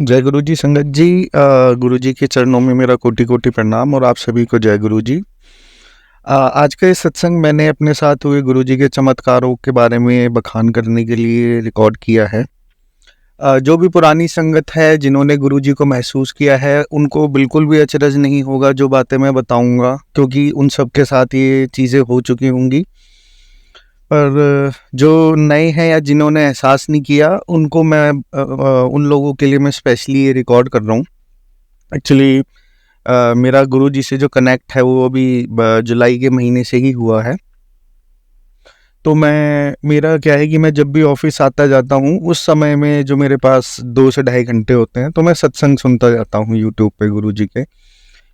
जय गुरु जी संगत जी। गुरु जी के चरणों में मेरा कोटि कोटि प्रणाम और आप सभी को जय गुरु जी। आज का ये सत्संग मैंने अपने साथ हुए गुरु जी के चमत्कारों के बारे में बखान करने के लिए रिकॉर्ड किया है। जो भी पुरानी संगत है जिन्होंने गुरु जी को महसूस किया है उनको बिल्कुल भी अचरज नहीं होगा जो बातें मैं बताऊंगा, क्योंकि उन सब के साथ ये चीज़ें हो चुकी होंगी। पर जो नए हैं या जिन्होंने एहसास नहीं किया उनको मैं उन लोगों के लिए मैं स्पेशली ये रिकॉर्ड कर रहा हूँ। एक्चुअली मेरा गुरु जी से जो कनेक्ट है वो अभी जुलाई के महीने से ही हुआ है। तो मेरा क्या है कि मैं जब भी ऑफिस आता जाता हूँ उस समय में जो मेरे पास 2 से ढाई घंटे होते हैं तो मैं सत्संग सुनता जाता हूँ यूट्यूब पे गुरु जी के,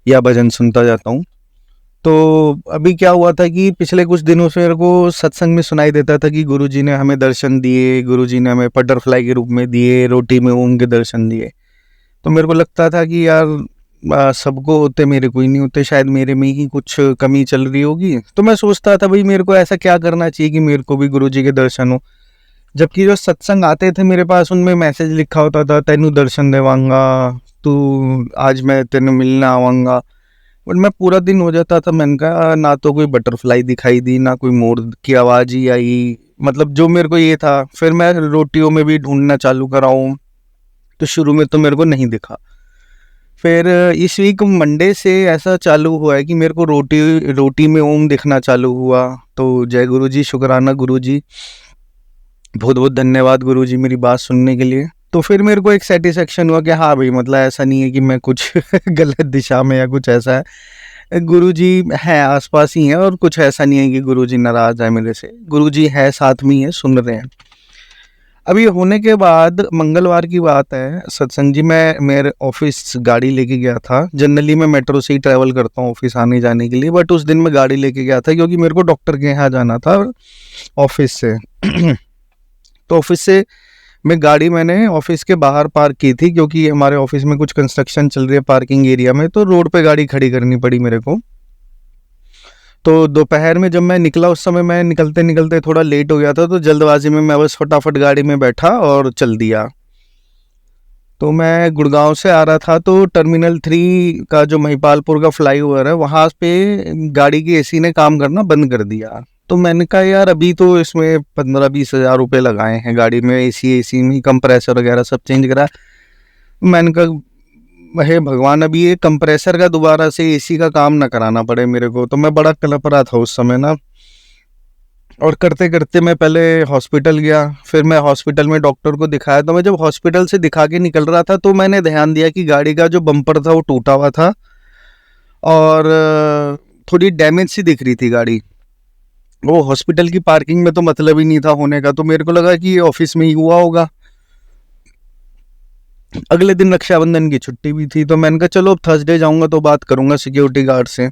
या भजन सुनता जाता हूँ। तो अभी क्या हुआ था कि पिछले कुछ दिनों से मेरे को सत्संग में सुनाई देता था कि गुरुजी ने हमें दर्शन दिए, गुरुजी ने हमें बटरफ्लाई के रूप में दिए, रोटी में ओम के दर्शन दिए। तो मेरे को लगता था कि यार सबको होते, मेरे को ही नहीं होते, शायद मेरे में ही कुछ कमी चल रही होगी। तो मैं सोचता था भाई मेरे को ऐसा क्या करना चाहिए कि मेरे को भी गुरुजी के दर्शन हो। जबकि जो सत्संग आते थे मेरे पास उनमें मैसेज लिखा होता था, तेनू दर्शन देवांगा, तू आज मैं तेन मिलने आवांगा। बट मैं पूरा दिन हो जाता था, मैंने कहा ना तो कोई बटरफ्लाई दिखाई दी, ना कोई मोर की आवाज़ ही आई। मतलब जो मेरे को ये था, फिर मैं रोटियों में भी ढूंढना चालू कराऊँ तो शुरू में तो मेरे को नहीं दिखा। फिर इस वीक मंडे से ऐसा चालू हुआ है कि मेरे को रोटी में ओम दिखना चालू हुआ। तो जय गुरु जी, शुक्राना गुरु जी, बहुत बहुत धन्यवाद गुरु जी मेरी बात सुनने के लिए। तो फिर मेरे को एक सेटिस्फेक्शन हुआ कि हाँ भाई, मतलब ऐसा नहीं है कि मैं कुछ गलत दिशा में या कुछ ऐसा है। गुरुजी है आसपास ही है और कुछ ऐसा नहीं है कि गुरुजी नाराज है मेरे से। गुरुजी है साथ में ही है, सुन रहे हैं। अभी होने के बाद मंगलवार की बात है, सत्संग जी मैं मेरे ऑफिस गाड़ी लेके गया था। जनरली मैं मेट्रो से ही ट्रैवल करता हूँ ऑफिस आने जाने के लिए, बट उस दिन मैं गाड़ी लेके गया था क्योंकि मेरे को डॉक्टर के यहाँ जाना था ऑफिस से। तो ऑफिस से मैं गाड़ी मैंने ऑफिस के बाहर पार्क की थी क्योंकि हमारे ऑफिस में कुछ कंस्ट्रक्शन चल रही है पार्किंग एरिया में, तो रोड पे गाड़ी खड़ी करनी पड़ी मेरे को। तो दोपहर में जब मैं निकला उस समय मैं निकलते निकलते थोड़ा लेट हो गया था, तो जल्दबाजी में मैं बस फटाफट गाड़ी में बैठा और चल दिया। तो मैं गुड़गांव से आ रहा था, तो टर्मिनल 3 का जो महिपालपुर का फ्लाईओवर है वहाँ पे गाड़ी की एसी ने काम करना बंद कर दिया। तो मैंने कहा यार अभी तो इसमें 15-20 हज़ार रुपये लगाए हैं गाड़ी में, एसी में कंप्रेसर वगैरह सब चेंज करा। मैंने कहा हे भगवान, अभी ये कंप्रेसर का दोबारा से एसी का काम ना कराना पड़े मेरे को। तो मैं बड़ा कलप रहा था उस समय ना, और करते करते मैं पहले हॉस्पिटल गया। फिर मैं हॉस्पिटल में डॉक्टर को दिखाया। तो मैं जब हॉस्पिटल से दिखा के निकल रहा था तो मैंने ध्यान दिया कि गाड़ी का जो बम्पर था वो टूटा हुआ था और थोड़ी डैमेज सी दिख रही थी गाड़ी। वो हॉस्पिटल की पार्किंग में तो मतलब ही नहीं था होने का, तो मेरे को लगा कि ये ऑफिस में ही हुआ होगा। अगले दिन रक्षाबंधन की छुट्टी भी थी, तो मैंने कहा चलो अब थर्सडे जाऊंगा तो बात करूंगा सिक्योरिटी गार्ड से।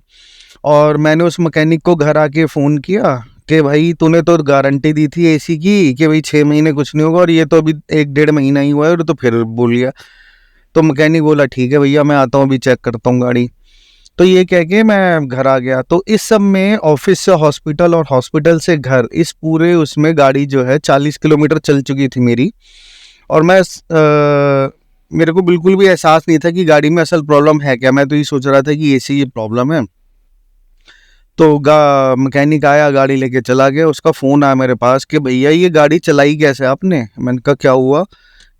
और मैंने उस मैकेनिक को घर आके फ़ोन किया कि भाई तूने तो गारंटी दी थी एसी की कि भाई 6 महीने कुछ नहीं होगा, और ये तो अभी 1-1.5 महीना ही हुआ है, और तो फिर बोल गया। तो मैकेनिक बोला ठीक है भैया, मैं आता हूँ अभी चेक करता हूँ गाड़ी। तो ये कह के मैं घर आ गया। तो इस सब में ऑफिस से हॉस्पिटल और हॉस्पिटल से घर, इस पूरे उसमें गाड़ी जो है 40 किलोमीटर चल चुकी थी मेरी। और मेरे को बिल्कुल भी एहसास नहीं था कि गाड़ी में असल प्रॉब्लम है क्या। मैं तो ये सोच रहा था कि एसी ये प्रॉब्लम है। तो मैकेनिक आया, गाड़ी लेके चला गया। उसका फ़ोन आया मेरे पास कि भैया ये गाड़ी चलाई कैसे आपने। मैंने कहा क्या हुआ।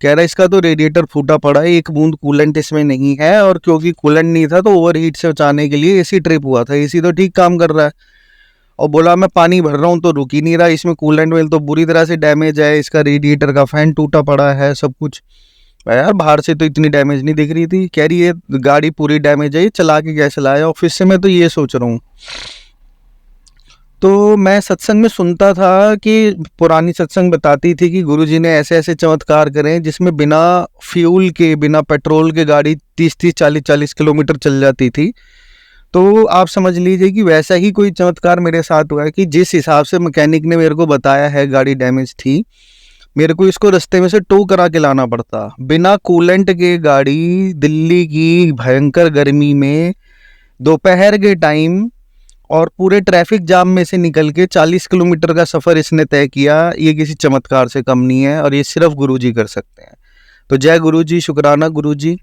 कह रहा है इसका तो रेडिएटर फूटा पड़ा है, एक बूंद कूलेंट इसमें नहीं है, और क्योंकि कूलेंट नहीं था तो ओवर हीट से बचाने के लिए एसी ट्रिप हुआ था। एसी तो ठीक काम कर रहा है। और बोला मैं पानी भर रहा हूँ तो रुक ही नहीं रहा, इसमें कूलेंट वेल तो बुरी तरह से डैमेज है, इसका रेडिएटर का फैन टूटा पड़ा है, सब कुछ। यार बाहर से तो इतनी डैमेज नहीं दिख रही थी। कह रही है गाड़ी पूरी डैमेज है, ये चला के कैसे लाया ऑफिस से। मैं तो ये सोच रहा हूँ। तो मैं सत्संग में सुनता था कि पुरानी सत्संग बताती थी कि गुरुजी ने ऐसे ऐसे चमत्कार करे जिसमें बिना फ्यूल के, बिना पेट्रोल के गाड़ी 30-30, 40-40 किलोमीटर चल जाती थी। तो आप समझ लीजिए कि वैसा ही कोई चमत्कार मेरे साथ हुआ है कि जिस हिसाब से मैकेनिक ने मेरे को बताया है गाड़ी डैमेज थी, मेरे को इसको रास्ते में से टो करा के लाना पड़ता। बिना कूलेंट के गाड़ी दिल्ली की भयंकर गर्मी में दोपहर के टाइम और पूरे ट्रैफिक जाम में से निकल के 40 किलोमीटर का सफ़र इसने तय किया। ये किसी चमत्कार से कम नहीं है और ये सिर्फ गुरुजी कर सकते हैं। तो जय गुरुजी, शुक्राना गुरुजी,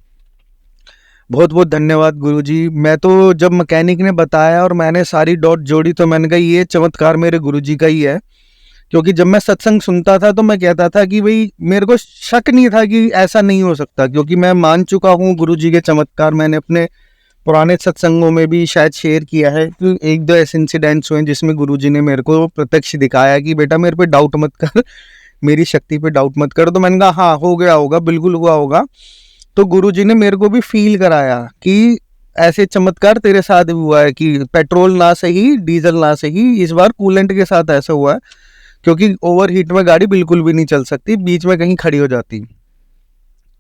बहुत बहुत धन्यवाद गुरुजी। मैं तो जब मैकेनिक ने बताया और मैंने सारी डॉट जोड़ी तो मैंने कहा ये चमत्कार मेरे गुरुजी का ही है। क्योंकि जब मैं सत्संग सुनता था तो मैं कहता था कि भाई मेरे को शक नहीं था कि ऐसा नहीं हो सकता, क्योंकि मैं मान चुका हूँ गुरुजी के चमत्कार। मैंने अपने पुराने सत्संगों में भी शायद शेयर किया है कि एक दो ऐसे इंसिडेंट्स हुए जिसमें गुरुजी ने मेरे को प्रत्यक्ष दिखाया कि बेटा मेरे पे डाउट मत कर, मेरी शक्ति पे डाउट मत कर। तो मैंने कहा हाँ हो गया होगा, बिल्कुल हुआ होगा। तो गुरुजी ने मेरे को भी फील कराया कि ऐसे चमत्कार तेरे साथ भी हुआ है कि पेट्रोल ना सही डीजल ना सही, इस बार कूलेंट के साथ ऐसा हुआ है, क्योंकि ओवर हीट में गाड़ी बिल्कुल भी नहीं चल सकती, बीच में कहीं खड़ी हो जाती।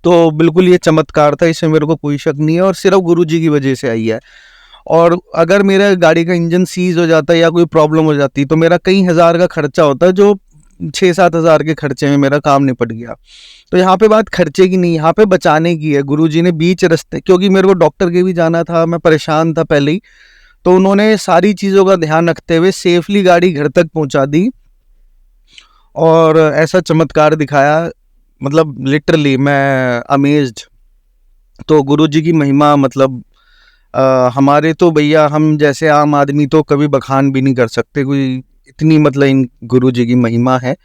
तो बिल्कुल ये चमत्कार था, इसमें मेरे को कोई शक नहीं है और सिर्फ गुरुजी की वजह से आई है। और अगर मेरा गाड़ी का इंजन सीज हो जाता या कोई प्रॉब्लम हो जाती तो मेरा कई हज़ार का खर्चा होता, जो 6-7 हज़ार के खर्चे में मेरा काम निपट गया। तो यहाँ पे बात खर्चे की नहीं, यहाँ पे बचाने की है। गुरुजी ने बीच रास्ते, क्योंकि मेरे को डॉक्टर के भी जाना था, मैं परेशान था पहले ही, तो उन्होंने सारी चीज़ों का ध्यान रखते हुए सेफली गाड़ी घर तक पहुँचा दी और ऐसा चमत्कार दिखाया, मतलब लिटरली मैं अमेज्ड। तो गुरुजी की महिमा, मतलब हमारे तो भैया हम जैसे आम आदमी तो कभी बखान भी नहीं कर सकते कोई, इतनी मतलब इन गुरुजी की महिमा है।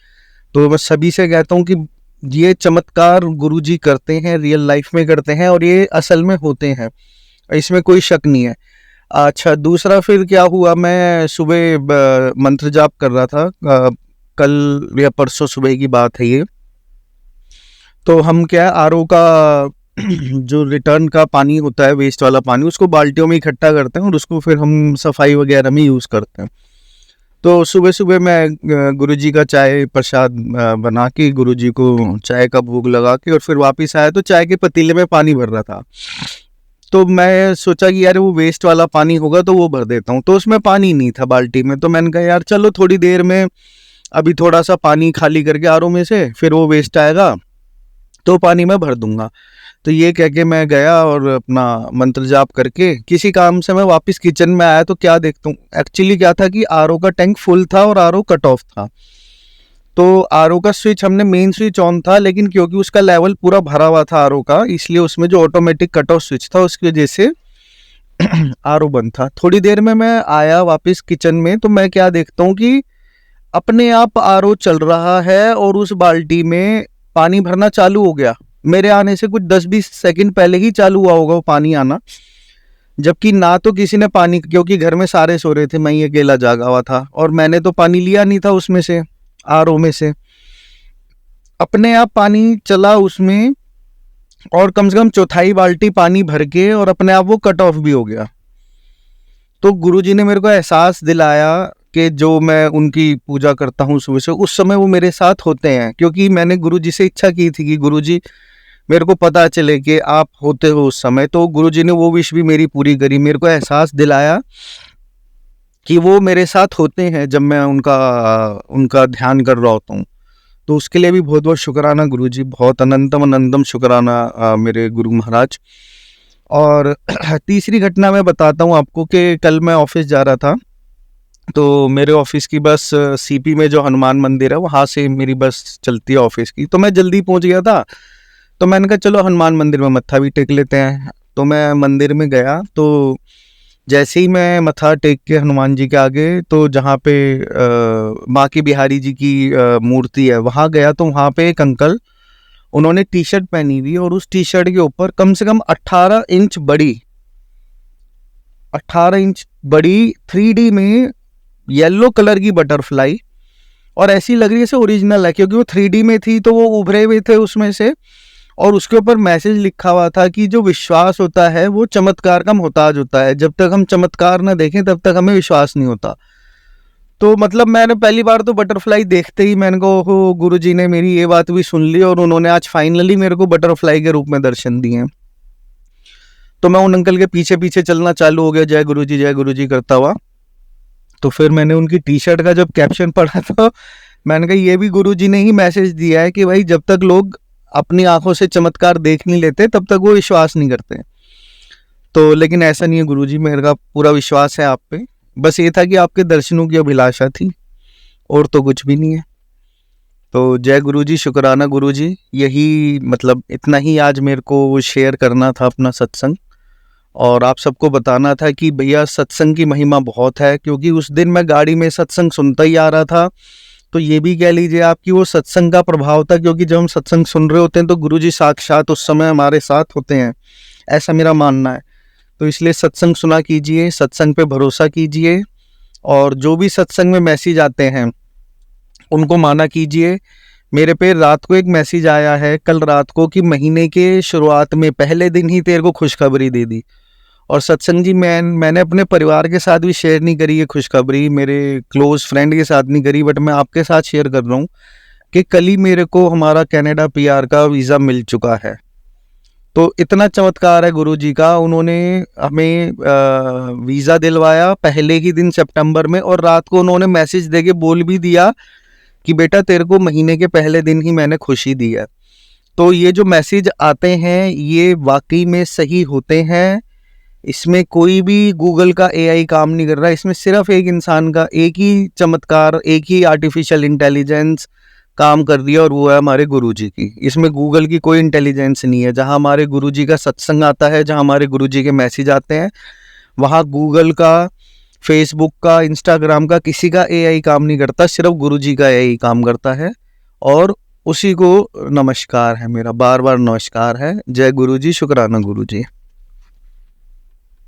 तो मैं सभी से कहता हूँ कि ये चमत्कार गुरुजी करते हैं, रियल लाइफ में करते हैं और ये असल में होते हैं, इसमें कोई शक नहीं है। अच्छा, दूसरा फिर क्या हुआ, मैं सुबह मंत्र जाप कर रहा था, कल या परसों सुबह की बात है ये। तो हम क्या आरओ का जो रिटर्न का पानी होता है, वेस्ट वाला पानी, उसको बाल्टियों में इकट्ठा करते हैं और उसको फिर हम सफाई वगैरह में यूज़ करते हैं। तो सुबह सुबह मैं गुरुजी का चाय प्रसाद बना के गुरुजी को चाय का भोग लगा के और फिर वापस आया तो चाय के पतीले में पानी भर रहा था। तो मैं सोचा कि यार वो वेस्ट वाला पानी होगा तो वो भर देता हूँ, तो उसमें पानी नहीं था बाल्टी में। तो मैंने कहा यार चलो थोड़ी देर में अभी थोड़ा सा पानी खाली करके आरओ में से, फिर वो वेस्ट आएगा तो पानी मैं भर दूंगा। तो ये कह के मैं गया और अपना मंत्र जाप करके किसी काम से मैं वापस किचन में आया तो क्या देखता हूँ, एक्चुअली क्या था कि आरओ का टैंक फुल था और आरओ कट ऑफ था। तो आरओ का स्विच हमने मेन स्विच ऑन था, लेकिन क्योंकि उसका लेवल पूरा भरा हुआ था आरओ का, इसलिए उसमें जो ऑटोमेटिक कट ऑफ स्विच था उसकी वजह से आरओ बंद था। थोड़ी देर में मैं आया वापस किचन में तो मैं क्या देखता हूँ कि अपने आप आरओ चल रहा है और उस बाल्टी में पानी भरना चालू हो गया। मेरे आने से कुछ 10-20 सेकंड पहले ही चालू हुआ होगा वो पानी आना, जबकि ना तो किसी ने पानी, क्योंकि घर में सारे सो रहे थे, मैं ही अकेला जागा हुआ था और मैंने तो पानी लिया नहीं था उसमें से, आरओ में से। अपने आप पानी चला उसमें और कम से कम चौथाई बाल्टी पानी भर के और अपने आप वो कट ऑफ भी हो गया। तो गुरुजी ने मेरे को एहसास दिलाया कि जो मैं उनकी पूजा करता हूँ सुबह से, उस समय वो मेरे साथ होते हैं, क्योंकि मैंने गुरुजी से इच्छा की थी कि गुरुजी मेरे को पता चले कि आप होते हो उस समय। तो गुरुजी ने वो विश भी मेरी पूरी करी, मेरे को एहसास दिलाया कि वो मेरे साथ होते हैं जब मैं उनका ध्यान कर रहा होता हूँ। तो उसके लिए भी बहुत बहुत शुक्राना गुरुजी, बहुत अनंतम अनंतम शुक्राना मेरे गुरु महाराज। और तीसरी घटना मैं बताता हूँ आपको कि कल मैं ऑफिस जा रहा था, तो मेरे ऑफिस की बस सीपी में जो हनुमान मंदिर है वहाँ से मेरी बस चलती है ऑफिस की। तो मैं जल्दी पहुँच गया था, तो मैंने कहा चलो हनुमान मंदिर में मत्था भी टेक लेते हैं। तो मैं मंदिर में गया, तो जैसे ही मैं मत्था टेक के हनुमान जी के आगे, तो जहाँ पे माँ की बिहारी जी की मूर्ति है वहाँ गया, तो वहाँ पे एक अंकल, उन्होंने टी शर्ट पहनी हुई और उस टी शर्ट के ऊपर कम से कम 18 इंच बड़ी 3D में येलो कलर की बटरफ्लाई, और ऐसी लग रही है जैसे ओरिजिनल है, क्योंकि वो 3D में थी तो वो उभरे हुए थे उसमें से, और उसके ऊपर मैसेज लिखा हुआ था कि जो विश्वास होता है वो चमत्कार का मोहताज होता है, जब तक हम चमत्कार ना देखें तब तक हमें विश्वास नहीं होता। तो मतलब मैंने पहली बार तो बटरफ्लाई देखते ही मैंने को हो गुरुजी ने मेरी ये बात भी सुन ली और उन्होंने आज फाइनली मेरे को बटरफ्लाई के रूप में दर्शन दिए। तो मैं उन अंकल के पीछे पीछे चलना चालू हो गया, जय गुरुजी करता हुआ। तो फिर मैंने उनकी टी शर्ट का जब कैप्शन पढ़ा तो मैंने कहा ये भी गुरुजी ने ही मैसेज दिया है कि भाई जब तक लोग अपनी आंखों से चमत्कार देख नहीं लेते तब तक वो विश्वास नहीं करते। तो लेकिन ऐसा नहीं है गुरुजी, मेरा पूरा विश्वास है आप पे, बस ये था कि आपके दर्शनों की अभिलाषा थी और तो कुछ भी नहीं है। तो जय गुरु जी, शुक्राना गुरु जी। यही मतलब इतना ही आज मेरे को शेयर करना था अपना सत्संग, और आप सबको बताना था कि भैया सत्संग की महिमा बहुत है। क्योंकि उस दिन मैं गाड़ी में सत्संग सुनता ही आ रहा था, तो ये भी कह लीजिए आप कि वो सत्संग का प्रभाव था। क्योंकि जब हम सत्संग सुन रहे होते हैं तो गुरु जी साक्षात उस समय हमारे साथ होते हैं, ऐसा मेरा मानना है। तो इसलिए सत्संग सुना कीजिए, सत्संग पे भरोसा कीजिए, और जो भी सत्संग में मैसेज आते हैं उनको माना कीजिए। मेरे पे रात को एक मैसेज आया है कल रात को कि महीने के शुरुआत में पहले दिन ही तेरे को खुशखबरी दे दी। और सत्संग जी मैंने अपने परिवार के साथ भी शेयर नहीं करी ये खुशखबरी, मेरे क्लोज फ्रेंड के साथ नहीं करी, बट मैं आपके साथ शेयर कर रहा हूँ कि कल ही मेरे को हमारा कनाडा पीआर का वीज़ा मिल चुका है। तो इतना चमत्कार है गुरु जी का। उन्होंने हमें वीज़ा दिलवाया पहले ही दिन सितंबर में, और रात को उन्होंने मैसेज देके बोल भी दिया कि बेटा तेरे को महीने के पहले दिन ही मैंने खुशी दी है। तो ये जो मैसेज आते हैं ये वाकई में सही होते हैं। इसमें कोई भी गूगल का एआई काम नहीं कर रहा। इसमें सिर्फ एक इंसान का एक ही चमत्कार, एक ही आर्टिफिशियल इंटेलिजेंस काम कर रही है, और वो है हमारे गुरुजी की। इसमें गूगल की कोई इंटेलिजेंस नहीं है। जहाँ हमारे गुरुजी का सत्संग आता है, जहाँ हमारे गुरुजी के मैसेज आते हैं, वहाँ गूगल का, फेसबुक का, इंस्टाग्राम का किसी का एआई काम नहीं करता, सिर्फ गुरुजी का एआई काम करता है। और उसी को नमस्कार है, मेरा बार बार नमस्कार है। जय गुरु जी, शुक्राना गुरु जी।